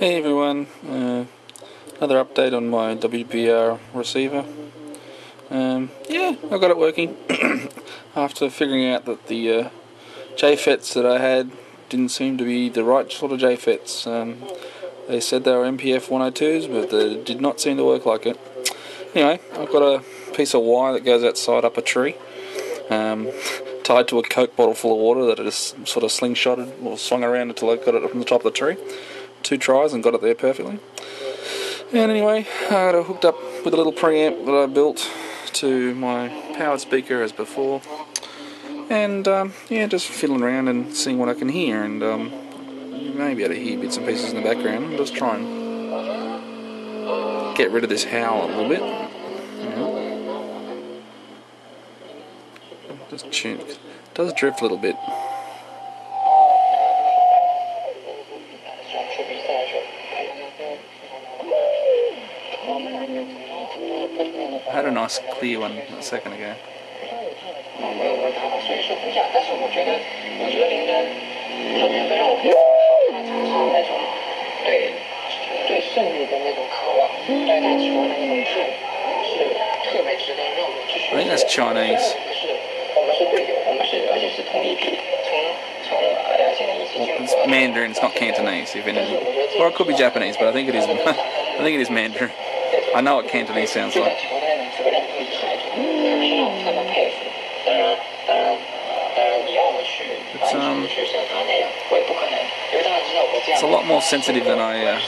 Hey everyone, another update on my WBR receiver. Yeah, I got it working after figuring out that the JFETs that I had didn't seem to be the right sort of JFETs. They said they were MPF 102s, but they did not seem to work like it. Anyway, I've got a piece of wire that goes outside up a tree, tied to a Coke bottle full of water that I just sort of slingshotted or swung around until I got it from the top of the tree. 2 tries and got it there perfectly. And anyway, I got it hooked up with a little preamp that I built to my powered speaker as before. And yeah, just fiddling around and seeing what I can hear. And you may be able to hear bits and pieces in the background. I'll just try and get rid of this howl a little bit. Just tune. It does drift a little bit. I had a nice clear one a second ago. I think that's Chinese. It's Mandarin, it's not Cantonese, if anything. Or it could be Japanese, but I think it is. I think it is Mandarin. I know what Cantonese sounds like. It's a lot more sensitive than I'll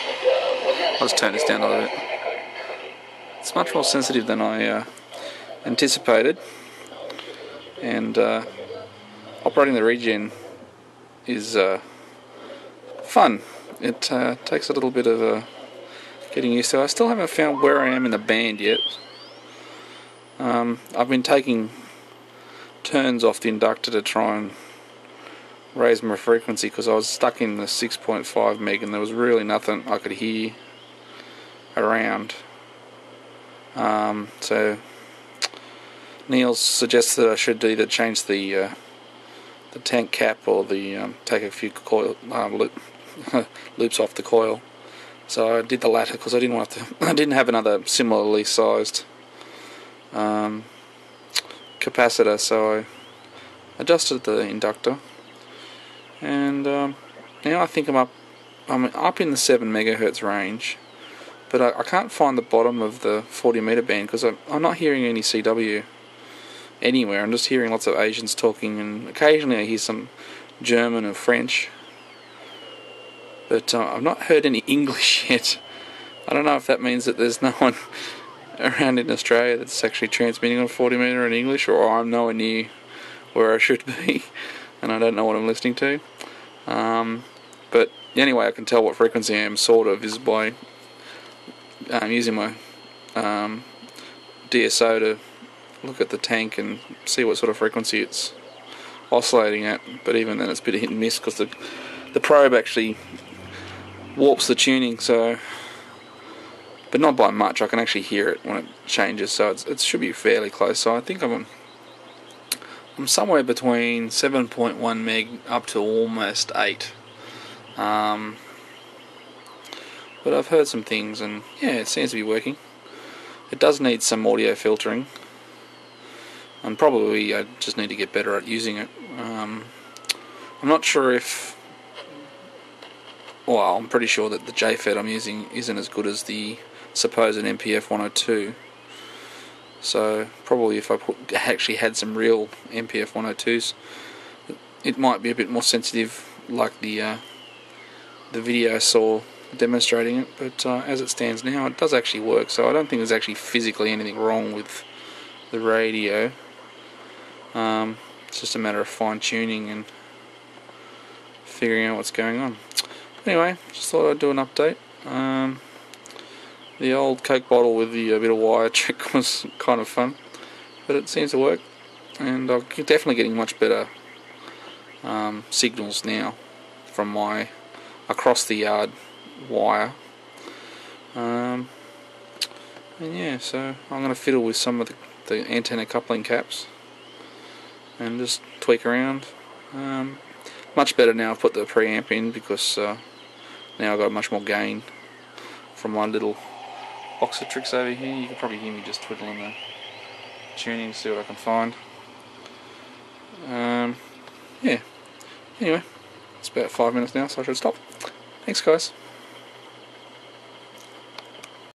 just turn this down a little bit. It's much more sensitive than I anticipated, and operating the regen is fun. It takes a little bit of getting used to. I still haven't found where I am in the band yet. I've been taking turns off the inductor to try and raise my frequency because I was stuck in the 6.5 meg and there was really nothing I could hear around. So Neil suggested that I should either change the tank cap or take a few coil loops off the coil. So I did the latter because I didn't have another similarly sized capacitor, so I adjusted the inductor, and now I think I'm up in the 7 megahertz range, but I can't find the bottom of the 40 meter band because I'm not hearing any CW anywhere. I'm just hearing lots of Asians talking, and occasionally I hear some German or French, but I've not heard any English yet. I don't know if that means that there's no one around in Australia that's actually transmitting on 40 meter in English, or I'm nowhere near where I should be and I don't know what I'm listening to. But the only way I can tell what frequency I am sort of is by using my DSO to look at the tank and see what sort of frequency it's oscillating at. But even then it's a bit of hit and miss because the probe actually warps the tuning, so, but not by much. I can actually hear it when it changes, so it should be fairly close. So I think I'm somewhere between 7.1 meg up to almost 8. But I've heard some things, and yeah, it seems to be working. It does need some audio filtering, and probably I just need to get better at using it. I'm not sure if... Well, I'm pretty sure that the JFET I'm using isn't as good as the supposed MPF 102. So probably if I actually had some real MPF 102s, it might be a bit more sensitive, like the video I saw demonstrating it. But as it stands now, it does actually work. So I don't think there's actually physically anything wrong with the radio. It's just a matter of fine tuning and figuring out what's going on. Anyway, just thought I'd do an update. The old Coke bottle with the bit of wire trick was kind of fun, but it seems to work, and I'm definitely getting much better signals now from my across the yard wire. And yeah, so I'm going to fiddle with some of the antenna coupling caps and just tweak around. Much better now. I've put the preamp in because Now I've got much more gain from my little box of tricks over here. You can probably hear me just twiddling the tuning to see what I can find. Yeah. Anyway, it's about 5 minutes now, so I should stop. Thanks, guys.